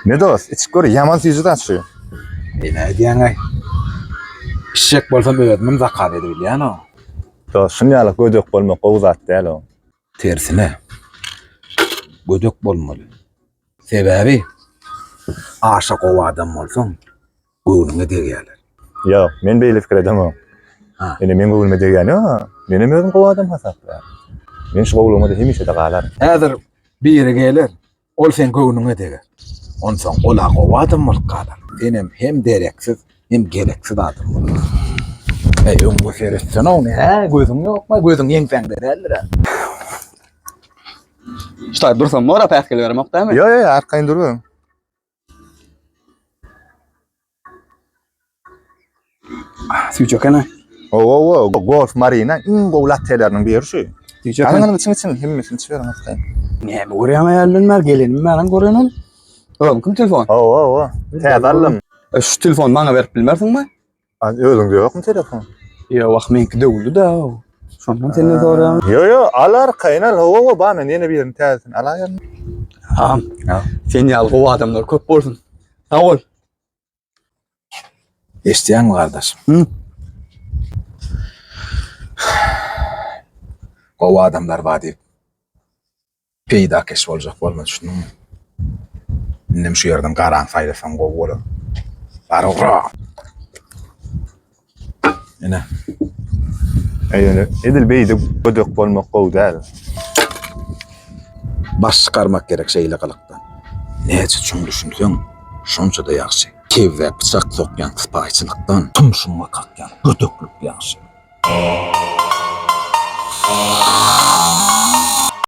Ne dost, içip gör, yaman süýjüden açy. Ne diýen ay? Şek bolsam öýdümem zakat edebilýän o. Dost, şunýaly gödök bolmak gowy zat däl o. Tersine. Gödök bolmaly. Sebäbi aşa gowy adam bolsaň, göwnüňe degýärler. Ýok, men beýle pikir edemem. Ha. Ene men gowulma degen ýa. Menem özüm gowy adam hasaplar. Men şu gowulmada hemişe de galar. Häzir biri geler, ol sen göwnüňe deger. Onsoň ola gowy adam bolup galar. Senem hem dereksiz, hem gereksiz adam bolar. Öňe seretsen o ne? Gözüň ýokma, gözüň ýeňseňde däldir. İşte dursam mora pähkel vermek değil mi? Ýa, arkaýyn durun. Süýçek ene. Golf Marina iň gowy latteleriniň biri şu. Süýçek ene. Ananyň içini hemmesini çyberin atlaýyn. Ne bu görýän aýallar gelenim menen görýän. Oğlum kim telefon? Täzalym. Şu telefon bana berip bilmersiňmi? Özüňde ýokmy telefon? Ya wagt menki döwlü da. Şondan seni sorýan. Yo, alar kaynal. Ba men ýene birini täzsin. Alaýan. Tamam. Sen ýaly gowy adamlar köp bolsun. Sag ol. Eşdiýän gardaşym. Hı? Gowy adamlar bar diýip peýda keş boljak bolmady şunu. Nem şu ýerden garaň saýlasam gowy bolar. Barora. Ene. Ýöne edil beýdi gödök bolmak gowy däl. Baş çıkarmak gerek şeýle galakdan. Näçe üçin düşünseň, şonça da ýaxşy. Kevde bıçak sokyan tıpaýçylykdan tumşunma kakyan gödöklük ýaxşy.